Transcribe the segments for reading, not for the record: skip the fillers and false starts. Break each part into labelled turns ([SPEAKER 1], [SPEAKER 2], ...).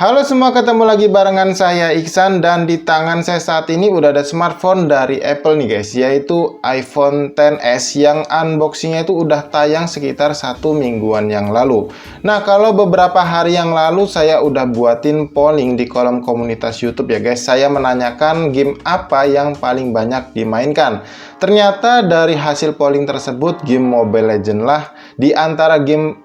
[SPEAKER 1] Halo semua, ketemu lagi barengan saya Iksan, dan di tangan saya saat ini udah ada smartphone dari Apple nih guys, yaitu iPhone XS yang unboxingnya itu udah tayang sekitar 1 mingguan yang lalu. Nah, kalau beberapa hari yang lalu saya udah buatin polling di kolom komunitas YouTube ya guys. Saya menanyakan game apa yang paling banyak dimainkan. Ternyata dari hasil polling tersebut game Mobile Legends lah. Di antara game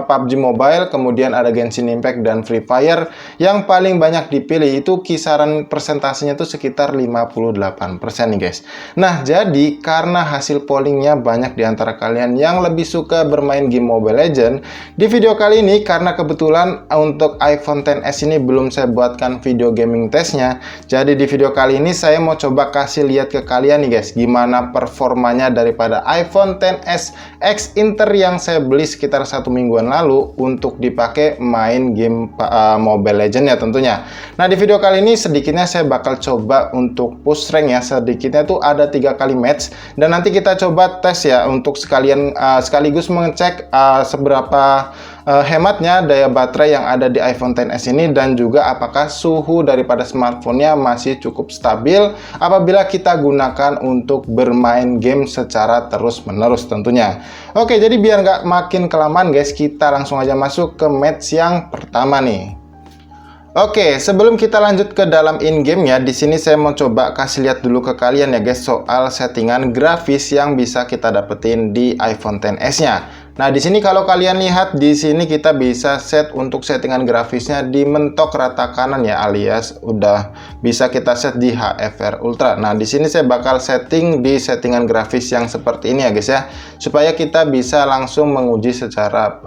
[SPEAKER 1] PUBG Mobile, kemudian ada Genshin Impact dan Free Fire, yang paling banyak dipilih itu kisaran persentasenya itu sekitar 58% nih guys. Nah, jadi karena hasil pollingnya banyak di antara kalian yang lebih suka bermain game Mobile Legends, di video kali ini karena kebetulan untuk iPhone XS ini belum saya buatkan video gaming testnya, jadi di video kali ini saya mau coba kasih lihat ke kalian nih guys, gimana performanya daripada iPhone XS X Inter yang saya beli sekitar 1 mingguan lalu untuk dipakai main game Mobile Legends ya tentunya. Nah, di video kali ini sedikitnya saya bakal coba untuk push rank ya. Sedikitnya tuh ada 3 kali match, dan nanti kita coba tes ya untuk sekalian sekaligus mengecek seberapa hematnya daya baterai yang ada di iPhone XS ini, dan juga apakah suhu daripada smartphone-nya masih cukup stabil apabila kita gunakan untuk bermain game secara terus-menerus tentunya. Oke, jadi biar nggak makin kelamaan guys, kita langsung aja masuk ke match yang pertama nih. Oke, sebelum kita lanjut ke dalam in-game ya, di sini saya mau coba kasih lihat dulu ke kalian ya guys soal settingan grafis yang bisa kita dapetin di iPhone XS-nya. Nah, di sini kalau kalian lihat di sini kita bisa set untuk settingan grafisnya di mentok rata kanan ya, alias udah bisa kita set di HFR Ultra. Nah, di sini saya bakal setting di settingan grafis yang seperti ini ya guys ya, supaya kita bisa langsung menguji secara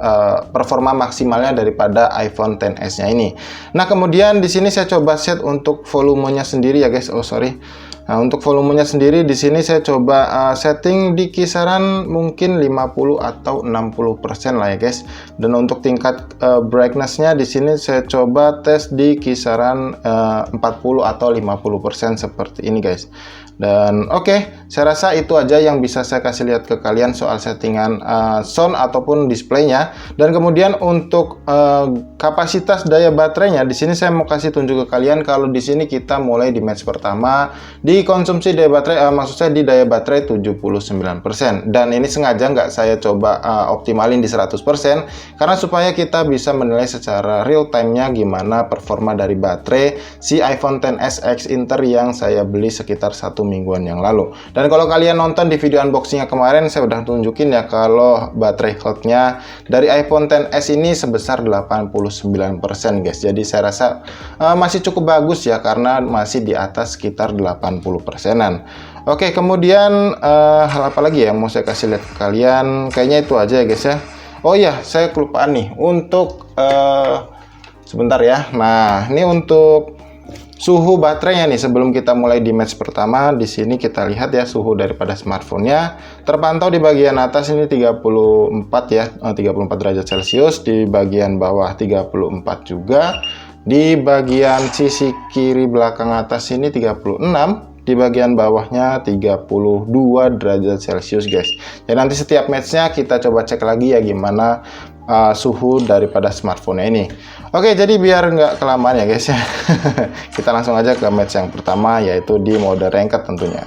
[SPEAKER 1] performa maksimalnya daripada iPhone XS-nya ini. Nah, kemudian di sini saya coba set untuk volumenya sendiri ya guys. Nah, untuk volumenya sendiri di sini saya coba setting di kisaran mungkin 50 atau 60% lah ya guys. Dan untuk tingkat brightness-nya di sini saya coba tes di kisaran 40 atau 50% seperti ini guys. Dan oke, saya rasa itu aja yang bisa saya kasih lihat ke kalian soal settingan sound ataupun displaynya. Dan kemudian untuk kapasitas daya baterainya di sini saya mau kasih tunjuk ke kalian kalau di sini kita mulai di match pertama di konsumsi daya baterai, maksud saya di daya baterai 79%. Dan ini sengaja nggak saya coba optimalin di 100% karena supaya kita bisa menilai secara real time-nya gimana performa dari baterai si iPhone XS X Inter yang saya beli sekitar 1 mingguan yang lalu. Dan kalau kalian nonton di video unboxingnya kemarin, saya udah tunjukin ya kalau baterai health-nya dari iPhone XS ini sebesar 89% guys. Jadi saya rasa masih cukup bagus ya, karena masih di atas sekitar 80%-an. Oke, kemudian hal apa lagi ya yang mau saya kasih lihat ke kalian? Kayaknya itu aja ya guys ya. Oh iya, saya kelupaan nih untuk sebentar ya. Nah, ini untuk suhu baterainya nih sebelum kita mulai di match pertama. Di sini kita lihat ya suhu daripada smartphone-nya terpantau di bagian atas ini 34 ya, 34 derajat Celcius, di bagian bawah 34 juga, di bagian sisi kiri belakang atas ini 36, di bagian bawahnya 32 derajat Celcius guys. Jadi nanti setiap matchnya kita coba cek lagi ya gimana suhu daripada smartphone ini. Oke, jadi biar nggak kelamaan ya guys ya, kita langsung aja ke match yang pertama, yaitu di mode ranked tentunya.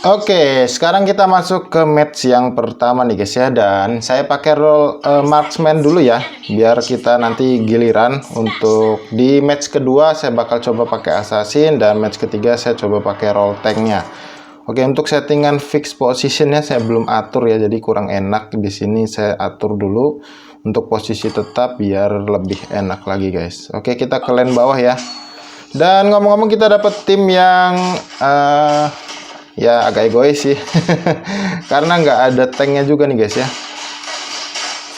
[SPEAKER 1] Oke, sekarang kita masuk ke match yang pertama nih guys ya, dan saya pakai role marksman dulu ya, biar kita nanti giliran. Untuk di match kedua saya bakal coba pakai assassin, dan match ketiga saya coba pakai role tanknya. Oke, untuk settingan fix positionnya saya belum atur ya, jadi kurang enak. Di sini saya atur dulu untuk posisi tetap biar lebih enak lagi guys. Oke, kita ke lane bawah ya. Dan ngomong-ngomong, kita dapat tim yang ya agak egois sih karena nggak ada tanknya juga nih guys ya.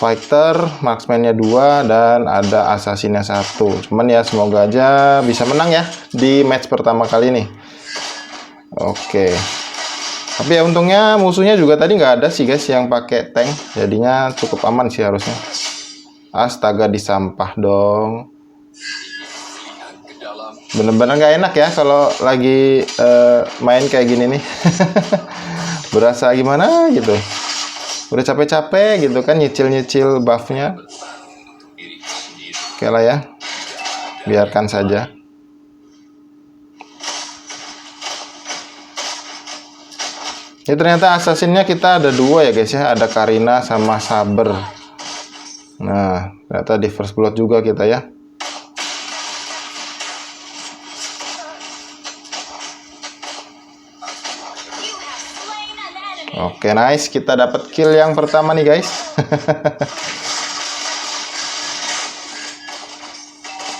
[SPEAKER 1] Fighter, marksman-nya 2, dan ada assassin-nya 1. Cuman ya semoga aja bisa menang ya di match pertama kali ini. Oke, tapi ya untungnya musuhnya juga tadi nggak ada sih guys yang pakai tank, jadinya cukup aman sih harusnya. Astaga, disampah dong. Bener-bener nggak enak ya kalau lagi main kayak gini nih. Berasa gimana gitu, udah capek-capek gitu kan nyicil-nyicil buffnya. Oke lah ya, biarkan saja. Ini ternyata assassinnya kita ada dua ya guys ya, ada Karina sama Saber. Nah, ternyata di first blood juga kita ya. Oke, nice, kita dapat kill yang pertama nih guys.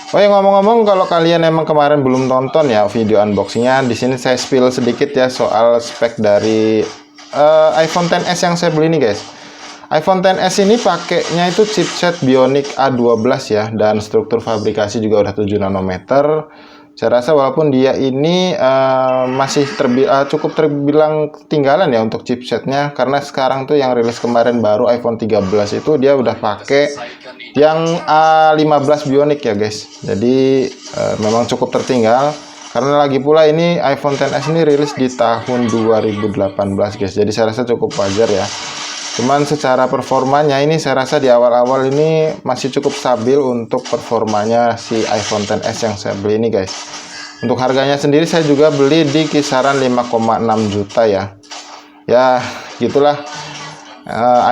[SPEAKER 1] Oh ya, ngomong-ngomong, kalau kalian emang kemarin belum tonton ya video unboxingnya, di sini saya spill sedikit ya soal spek dari iPhone XS yang saya beli nih guys. iPhone XS ini pakainya itu chipset Bionic A12 ya, dan struktur fabrikasi juga udah 7 nanometer. Saya rasa walaupun dia ini masih cukup terbilang ketinggalan ya untuk chipsetnya, karena sekarang tuh yang rilis kemarin baru iPhone 13 itu dia udah pakai yang A15 Bionic ya guys. Jadi memang cukup tertinggal, karena lagi pula ini iPhone XS ini rilis di tahun 2018 guys. Jadi saya rasa cukup wajar ya. Cuman secara performanya ini saya rasa di awal-awal ini masih cukup stabil untuk performanya si iPhone XS yang saya beli ini guys. Untuk harganya sendiri saya juga beli di kisaran 5,6 juta ya. Ya gitulah,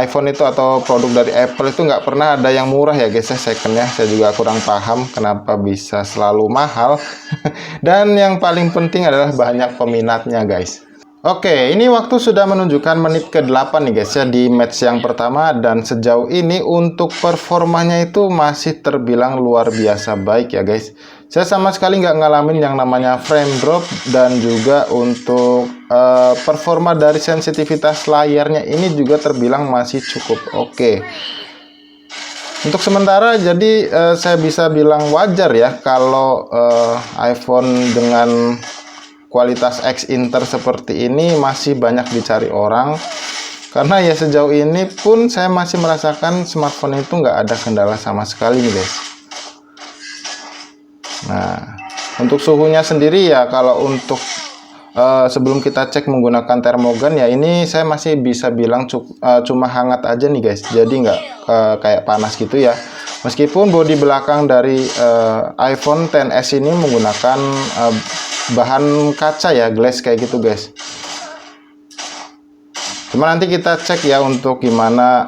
[SPEAKER 1] iPhone itu atau produk dari Apple itu nggak pernah ada yang murah ya guys ya, secondnya. Saya juga kurang paham kenapa bisa selalu mahal. Dan yang paling penting adalah banyak peminatnya guys. Oke, ini waktu sudah menunjukkan menit ke-8 nih guys ya di match yang pertama, dan sejauh ini untuk performanya itu masih terbilang luar biasa baik ya guys. Saya sama sekali nggak ngalamin yang namanya frame drop, dan juga untuk performa dari sensitivitas layarnya ini juga terbilang masih cukup oke. Untuk sementara jadi saya bisa bilang wajar ya kalau iPhone dengan kualitas X Inter seperti ini masih banyak dicari orang, karena ya sejauh ini pun saya masih merasakan smartphone itu nggak ada kendala sama sekali nih guys. Nah, untuk suhunya sendiri ya, kalau untuk sebelum kita cek menggunakan termogan ya, ini saya masih bisa bilang cuma hangat aja nih guys, jadi nggak kayak panas gitu ya. Meskipun bodi belakang dari iPhone XS ini menggunakan bahan kaca ya, glass kayak gitu guys. Cuma nanti kita cek ya untuk gimana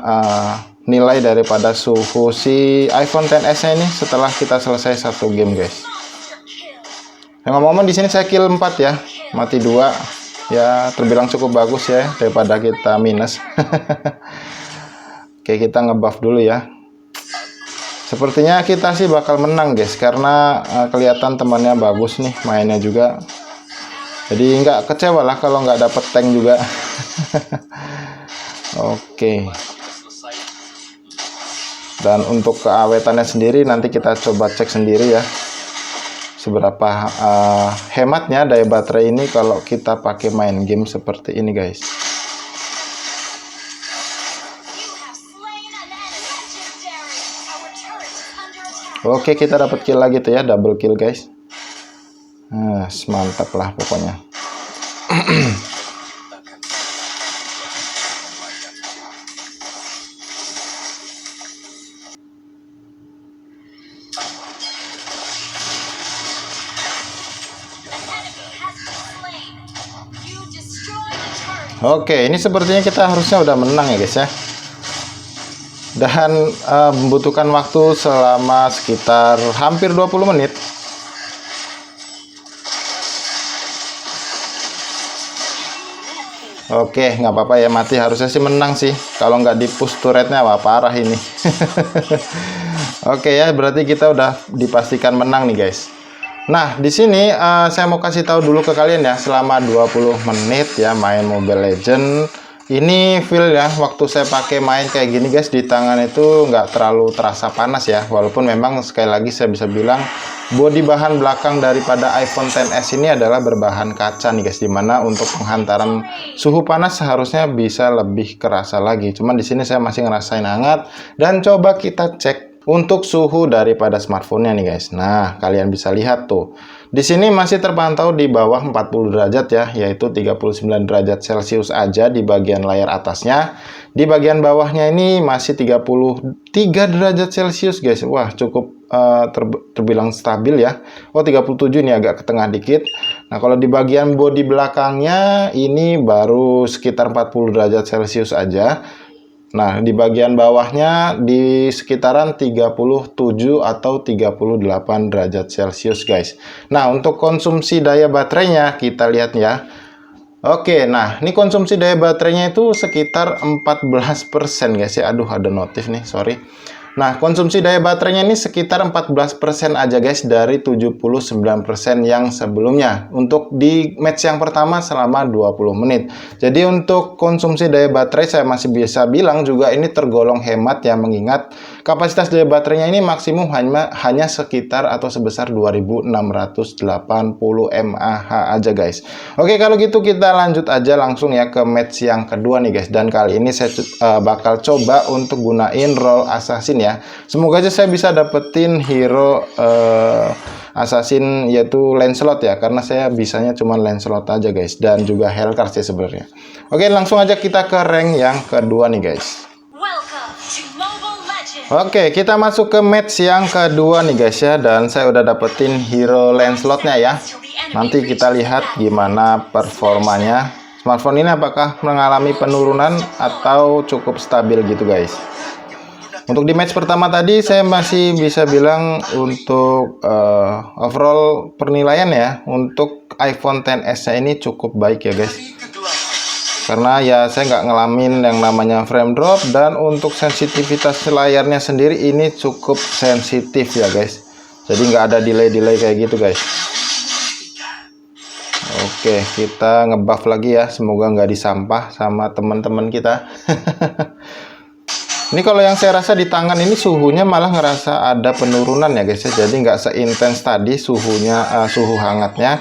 [SPEAKER 1] nilai daripada suhu si iPhone XS nya ini setelah kita selesai satu game guys. Ngomong-ngomong, di sini saya kill 4 ya, mati 2 ya, terbilang cukup bagus ya daripada kita minus. Oke, kita ngebuff dulu ya. Sepertinya kita sih bakal menang guys, karena kelihatan temannya bagus nih, mainnya juga. Jadi nggak kecewa lah kalau nggak dapet tank juga. Oke. Dan untuk keawetannya sendiri nanti kita coba cek sendiri ya, seberapa hematnya daya baterai ini kalau kita pakai main game seperti ini guys. Oke, kita dapat kill lagi tuh ya, double kill guys. Nah, mantap lah pokoknya. Oke, ini sepertinya kita harusnya udah menang ya guys ya. Dan membutuhkan waktu selama sekitar hampir 20 menit. Oke, nggak apa-apa ya, mati. Harusnya sih menang sih. Kalau nggak di push turretnya, wah parah ini. Oke ya, berarti kita udah dipastikan menang nih guys. Nah, di sini saya mau kasih tahu dulu ke kalian ya, selama 20 menit ya main Mobile Legends. Ini feel ya, waktu saya pakai main kayak gini guys, di tangan itu nggak terlalu terasa panas ya. Walaupun memang sekali lagi saya bisa bilang bodi bahan belakang daripada iPhone XS ini adalah berbahan kaca nih guys, dimana untuk penghantaran suhu panas seharusnya bisa lebih kerasa lagi. Cuman di sini saya masih ngerasain hangat. Dan coba kita cek untuk suhu daripada smartphone-nya nih guys. Nah, kalian bisa lihat tuh. Di sini masih terpantau di bawah 40 derajat ya, yaitu 39 derajat Celcius aja di bagian layar atasnya. Di bagian bawahnya ini masih 33 derajat Celcius guys. Wah, cukup terbilang stabil ya. Oh 37 ini agak ke tengah dikit. Nah kalau di bagian bodi belakangnya ini baru sekitar 40 derajat Celcius aja. Nah di bagian bawahnya di sekitaran 37 atau 38 derajat Celcius guys. Nah untuk konsumsi daya baterainya kita lihat ya. Oke, nah ini konsumsi daya baterainya itu sekitar 14% guys ya. Aduh, ada notif nih, sorry. Nah, konsumsi daya baterainya ini sekitar 14% aja guys dari 79% yang sebelumnya. Untuk di match yang pertama selama 20 menit. Jadi untuk konsumsi daya baterai saya masih bisa bilang juga ini tergolong hemat ya, mengingat kapasitas daya baterainya ini maksimum hanya sekitar atau sebesar 2680 mAh aja guys. Oke, kalau gitu kita lanjut aja langsung ya ke match yang kedua nih guys. Dan kali ini saya bakal coba untuk gunain role assassin ya. Semoga aja saya bisa dapetin hero assassin yaitu Lancelot ya, karena saya bisanya cuma Lancelot aja guys, dan juga Hellcars sih sebenarnya. Oke, langsung aja kita ke rank yang kedua nih guys. Oke, kita masuk ke match yang kedua nih guys ya, dan saya udah dapetin hero Lancelotnya ya. Nanti kita lihat gimana performanya. Smartphone ini apakah mengalami penurunan atau cukup stabil gitu guys. Untuk di match pertama tadi saya masih bisa bilang untuk overall penilaian ya, untuk iPhone XS ini cukup baik ya guys. Karena ya saya nggak ngalamin yang namanya frame drop, dan untuk sensitivitas layarnya sendiri ini cukup sensitif ya guys. Jadi nggak ada delay-delay kayak gitu guys. Oke, kita ngebuff lagi ya, semoga nggak disampah sama teman-teman kita. Ini kalau yang saya rasa di tangan ini suhunya malah ngerasa ada penurunan ya guys ya. Jadi nggak seintens tadi suhunya, suhu hangatnya.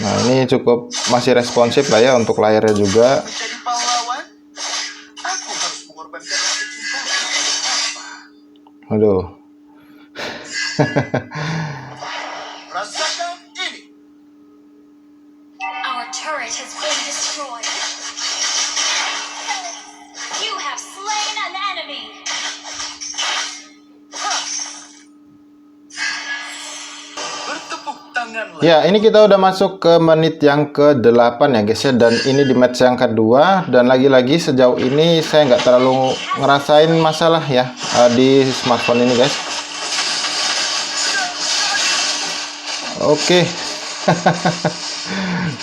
[SPEAKER 1] Nah ini cukup masih responsif lah ya untuk layarnya juga. Aduh. Ya, ini kita udah masuk ke menit yang ke-8 ya guys ya, dan ini di match yang kedua, dan lagi-lagi sejauh ini saya nggak terlalu ngerasain masalah ya di smartphone ini guys. Oke.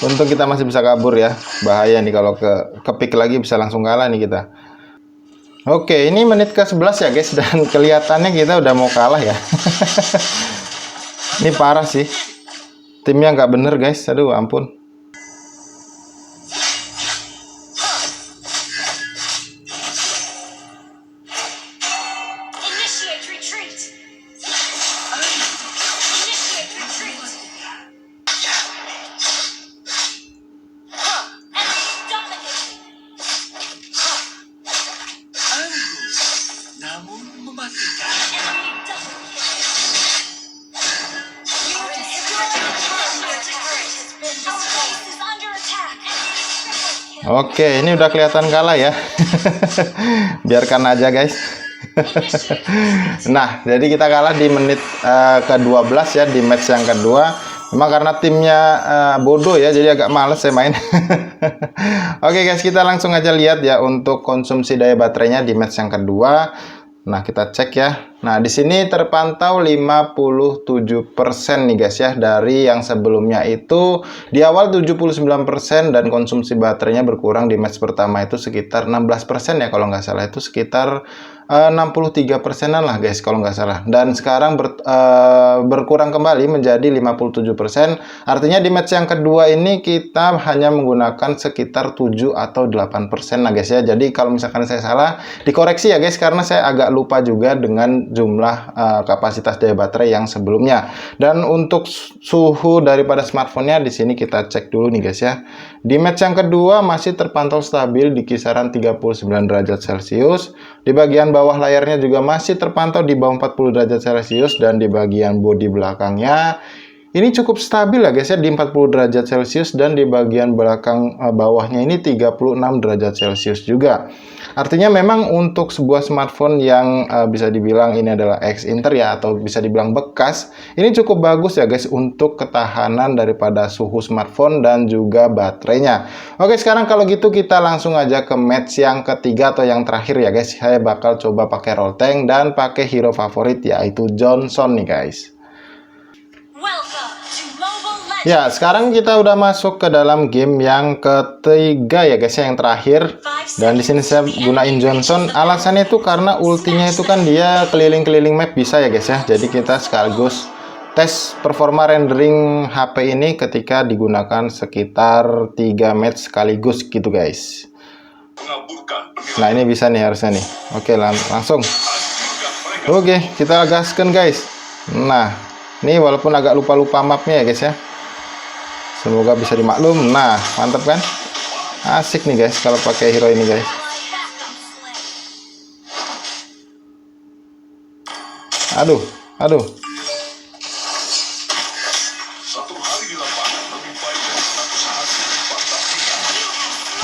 [SPEAKER 1] Untung kita masih bisa kabur ya, bahaya nih kalau ke-pick lagi bisa langsung kalah nih kita. Oke, ini menit ke-11 ya guys, dan kelihatannya kita udah mau kalah ya. Ini parah sih. Timnya nggak bener guys, aduh ampun. Oke, ini udah kelihatan kalah ya. Biarkan aja guys. Nah, jadi kita kalah di menit ke-12 ya, di match yang kedua. Memang karena timnya bodoh ya, jadi agak males saya main. Oke guys, kita langsung aja lihat ya untuk konsumsi daya baterainya di match yang kedua. Nah, kita cek ya. Nah, di sini terpantau 57% nih guys ya, dari yang sebelumnya itu di awal 79% dan konsumsi baterainya berkurang di match pertama itu sekitar 16% ya kalau nggak salah, itu sekitar 63%-an lah guys kalau nggak salah. Dan sekarang berkurang kembali menjadi 57%. Artinya di match yang kedua ini kita hanya menggunakan sekitar 7 atau 8% lah guys ya. Jadi kalau misalkan saya salah dikoreksi ya guys, karena saya agak lupa juga dengan jumlah kapasitas daya baterai yang sebelumnya. Dan untuk suhu daripada smartphone-nya di sini kita cek dulu nih guys ya. Di match yang kedua masih terpantau stabil di kisaran 39 derajat Celcius. Di bagian bawah layarnya juga masih terpantau di bawah 40 derajat Celcius, dan di bagian bodi belakangnya Ini cukup stabil ya guys ya, di 40 derajat Celcius, dan di bagian belakang bawahnya ini 36 derajat Celcius juga. Artinya memang untuk sebuah smartphone yang bisa dibilang ini adalah ex-Inter ya, atau bisa dibilang bekas, ini cukup bagus ya guys untuk ketahanan daripada suhu smartphone dan juga baterainya. Oke, sekarang kalau gitu kita langsung aja ke match yang ketiga atau yang terakhir ya guys. Saya bakal coba pakai roll tank dan pakai hero favorit, yaitu Johnson nih guys. Ya, sekarang kita udah masuk ke dalam game yang ketiga ya guys, yang terakhir. Dan di sini saya gunain Johnson. Alasannya itu karena ultinya itu kan dia keliling-keliling map bisa ya guys ya. Jadi kita sekaligus tes performa rendering HP ini ketika digunakan sekitar 3 match sekaligus gitu guys. Nah, ini bisa nih harusnya nih. Oke, langsung. Oke, kita gaskan guys. Nah, ini walaupun agak lupa-lupa mapnya ya guys ya. Semoga bisa dimaklum. Nah, mantap kan? Asik nih guys kalau pakai hero ini guys. Aduh.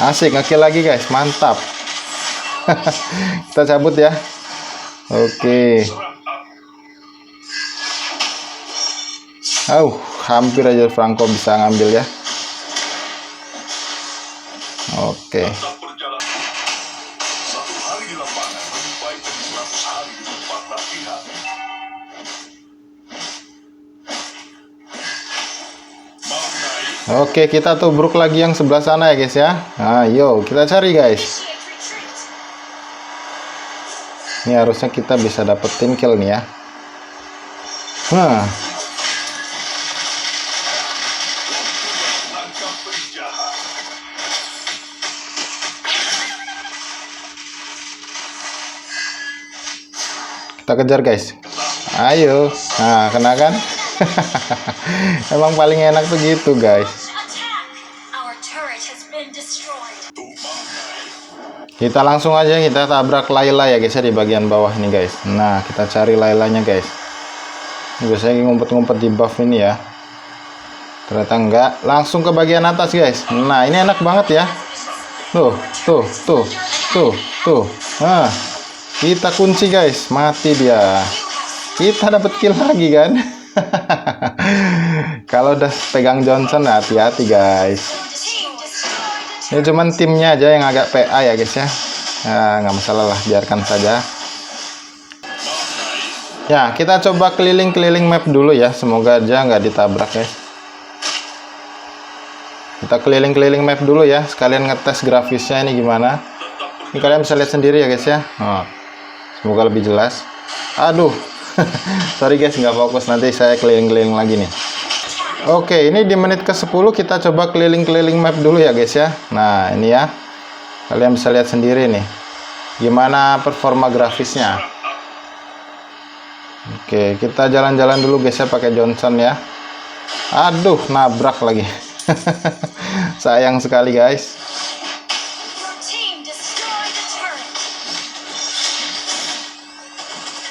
[SPEAKER 1] Asik, ngekill lagi guys, mantap. Kita cabut ya. Oke. Hampir aja Franco bisa ngambil ya. Oke. Oke, kita tubruk lagi yang sebelah sana ya guys ya. Ayo, kita cari guys. Ini harusnya kita bisa dapetin kill nih ya. Kita kejar guys. Ayo. Nah, kena kan? Emang paling enak tuh gitu guys. Kita langsung aja kita tabrak Layla ya guys ya, di bagian bawah nih guys. Nah, kita cari Laylanya guys. Biasanya ngumpet-ngumpet di buff ini ya. Ternyata enggak. Langsung ke bagian atas guys. Nah, ini enak banget ya. Tuh. Nah, kita kunci guys. Mati dia. Kita dapat kill lagi kan. Kalau udah pegang Johnson, hati-hati guys. Ini cuman timnya aja yang agak PA ya guys ya. Nggak masalah lah, biarkan saja. Ya, kita coba keliling-keliling map dulu ya. Semoga aja nggak ditabrak guys. Kita keliling-keliling map dulu ya. Sekalian ngetes grafisnya ini gimana. Ini kalian bisa lihat sendiri ya guys ya. Semoga lebih jelas. Aduh. Sorry guys, nggak fokus. Nanti saya keliling-keliling lagi nih. Oke, ini di menit ke-10 kita coba keliling-keliling map dulu ya guys ya. Nah, ini ya. Kalian bisa lihat sendiri nih. Gimana performa grafisnya. Oke, kita jalan-jalan dulu guys ya pakai Johnson ya. Aduh, nabrak lagi. Sayang sekali guys.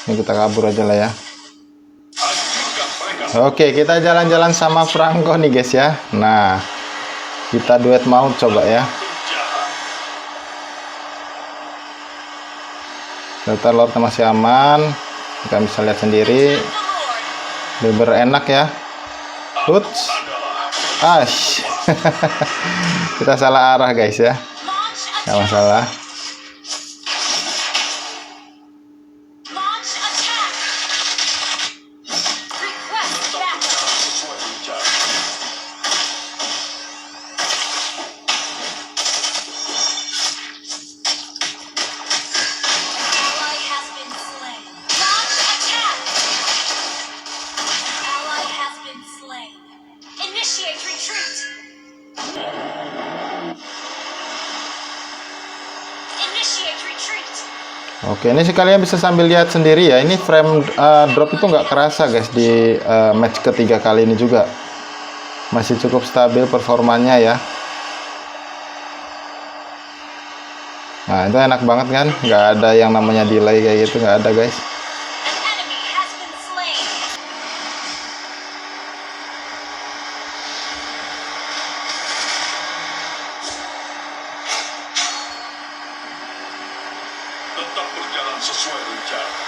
[SPEAKER 1] Ini kita kabur aja lah ya. Oke, kita jalan-jalan sama Franco nih guys ya. Nah, kita duet maut coba ya. Filter Lord masih aman. Kita bisa lihat sendiri. Bener-bener enak ya. Huts. Kita salah arah guys ya. Nggak masalah. Oke, ini kalian bisa sambil lihat sendiri ya. Ini frame drop itu nggak kerasa guys di match ketiga kali ini juga. Masih cukup stabil performanya ya. Nah, itu enak banget kan? Nggak ada yang namanya delay kayak gitu, nggak ada guys.
[SPEAKER 2] berjalan sesuai rencana.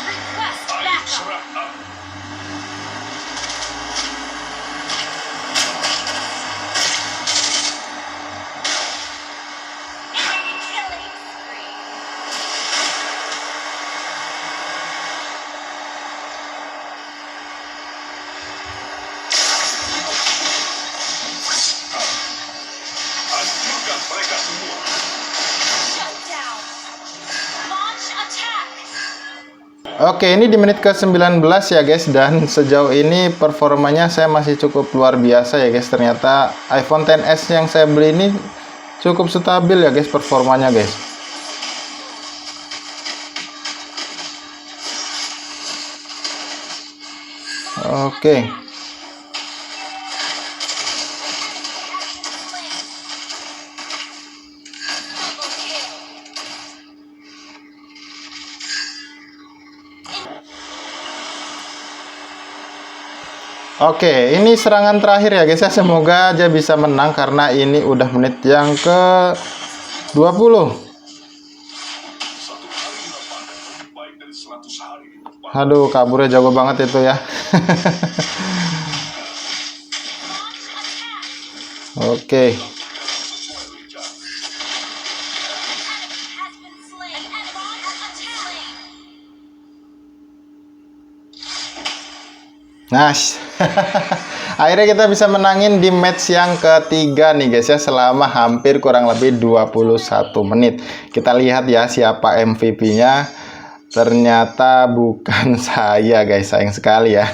[SPEAKER 3] Request
[SPEAKER 2] Ayo
[SPEAKER 3] backup.
[SPEAKER 2] serang.
[SPEAKER 3] Killing spree.
[SPEAKER 2] Hancurkan mereka semua.
[SPEAKER 3] Shut down. Launch attack.
[SPEAKER 1] Oke, ini di menit ke-19 ya guys, dan sejauh ini performanya saya masih cukup luar biasa ya guys. Ternyata iPhone XS yang saya beli ini cukup stabil ya guys performanya guys. Oke.
[SPEAKER 3] Double kill.
[SPEAKER 1] Oke, ini serangan terakhir ya guys ya. Semoga aja bisa menang karena ini udah menit yang ke-20.
[SPEAKER 2] Satu hari di lapangan lebih baik dari 100 hari di depan.
[SPEAKER 1] Aduh, kaburnya jago banget itu ya. Oke.
[SPEAKER 2] Sesuai rencana.
[SPEAKER 3] Enemy has been slain. An enemy has been slain.
[SPEAKER 1] Nice. Akhirnya kita bisa menangin di match yang ketiga nih guys ya, selama hampir kurang lebih 21 menit. Kita lihat ya siapa MVP-nya. Ternyata bukan saya guys, sayang sekali ya.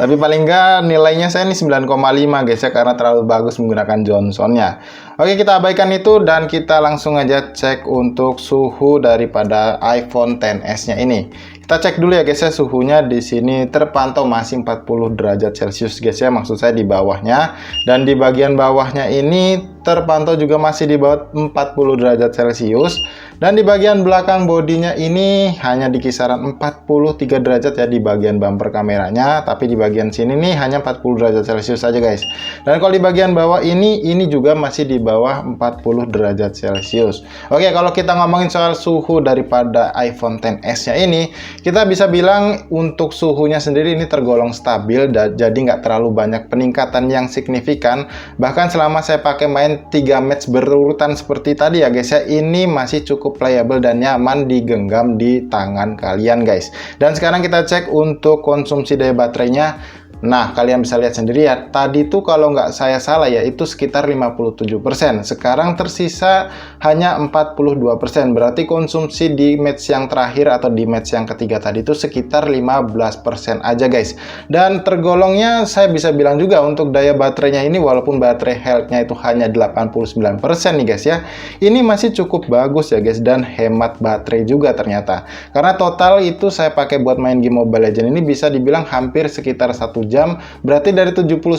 [SPEAKER 1] Tapi paling enggak nilainya saya ini 9,5 guys ya, karena terlalu bagus menggunakan Johnson-nya. Oke, kita abaikan itu dan kita langsung aja cek untuk suhu daripada iPhone XS-nya ini. Kita cek dulu ya guys ya, suhunya di sini terpantau masih 40 derajat Celcius guys ya, maksud saya di bawahnya. Dan di bagian bawahnya ini terpantau juga masih di bawah 40 derajat Celcius. Dan di bagian belakang bodinya ini hanya di kisaran 43 derajat ya di bagian bumper kameranya, tapi di bagian sini nih hanya 40 derajat Celcius saja guys. Dan kalau di bagian bawah ini juga masih di bawah 40 derajat Celcius. Oke, kalau kita ngomongin soal suhu daripada iPhone XS-nya ini, kita bisa bilang untuk suhunya sendiri ini tergolong stabil, jadi nggak terlalu banyak peningkatan yang signifikan. Bahkan selama saya pakai main 3 match berurutan seperti tadi ya guys ya, ini masih cukup playable dan nyaman digenggam di tangan kalian guys. Dan sekarang kita cek untuk konsumsi daya baterainya. Nah, kalian bisa lihat sendiri ya, tadi tuh kalau nggak saya salah ya, itu sekitar 57%. Sekarang tersisa hanya 42%. Berarti konsumsi di match yang terakhir atau di match yang ketiga tadi itu sekitar 15% aja guys. Dan tergolongnya saya bisa bilang juga untuk daya baterainya ini, walaupun baterai health-nya itu hanya 89% nih guys ya, ini masih cukup bagus ya guys, dan hemat baterai juga ternyata. Karena total itu saya pakai buat main game Mobile Legends ini bisa dibilang hampir sekitar 1 jam, berarti dari 79%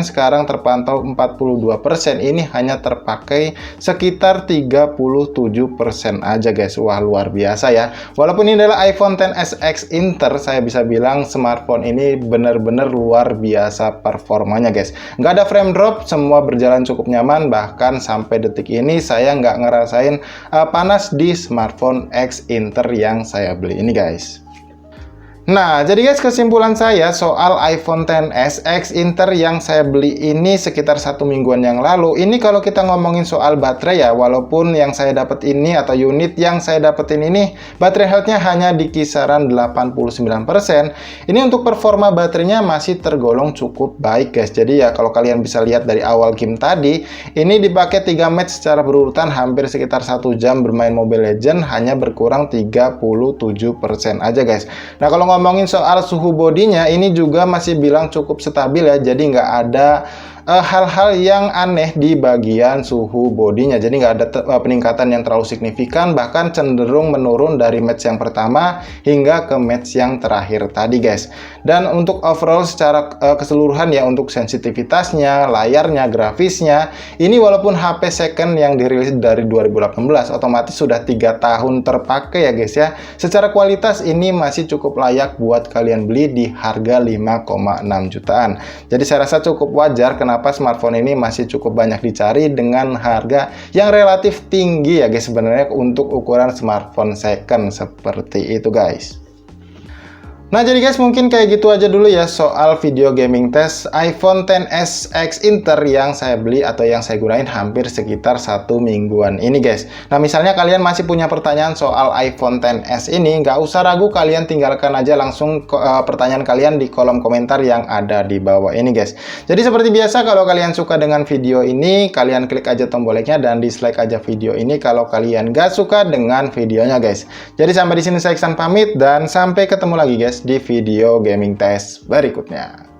[SPEAKER 1] sekarang terpantau 42%, ini hanya terpakai sekitar 37% aja guys. Wah, luar biasa ya. Walaupun ini adalah iPhone XS X Inter, saya bisa bilang smartphone ini benar-benar luar biasa performanya guys. Nggak ada frame drop, semua berjalan cukup nyaman, bahkan sampai detik ini saya nggak ngerasain panas di smartphone X Inter yang saya beli ini guys. Nah, jadi guys, kesimpulan saya soal iPhone XS X Inter yang saya beli ini sekitar 1 mingguan yang lalu, ini kalau kita ngomongin soal baterai ya, walaupun yang saya dapat ini atau unit yang saya dapetin ini baterai health-nya hanya di kisaran 89%, ini untuk performa baterainya masih tergolong cukup baik guys. Jadi ya kalau kalian bisa lihat dari awal game tadi, ini dipakai 3 match secara berurutan hampir sekitar 1 jam bermain Mobile Legends, hanya berkurang 37% aja guys. Nah, kalau ngomongin soal suhu bodinya, ini juga masih bilang cukup stabil ya, jadi nggak ada hal-hal yang aneh di bagian suhu bodinya. Jadi nggak ada peningkatan yang terlalu signifikan, bahkan cenderung menurun dari match yang pertama hingga ke match yang terakhir tadi guys. Dan untuk overall secara keseluruhan ya, untuk sensitivitasnya, layarnya, grafisnya, ini walaupun HP second yang dirilis dari 2018, otomatis sudah 3 tahun terpakai ya guys ya. Secara kualitas ini masih cukup layak buat kalian beli di harga 5,6 jutaan. Jadi saya rasa cukup wajar kenapa smartphone ini masih cukup banyak dicari dengan harga yang relatif tinggi ya guys sebenarnya untuk ukuran smartphone second seperti itu guys. Nah jadi guys, mungkin kayak gitu aja dulu ya soal video gaming test iPhone XS X Inter yang saya beli atau yang saya gunain hampir sekitar 1 mingguan ini guys. Nah misalnya kalian masih punya pertanyaan soal iPhone XS ini, nggak usah ragu, kalian tinggalkan aja langsung pertanyaan kalian di kolom komentar yang ada di bawah ini guys. Jadi seperti biasa, kalau kalian suka dengan video ini, kalian klik aja tombol like-nya dan dislike aja video ini kalau kalian nggak suka dengan videonya guys. Jadi sampai di sini saya Iksan pamit dan sampai ketemu lagi guys di video gaming test berikutnya.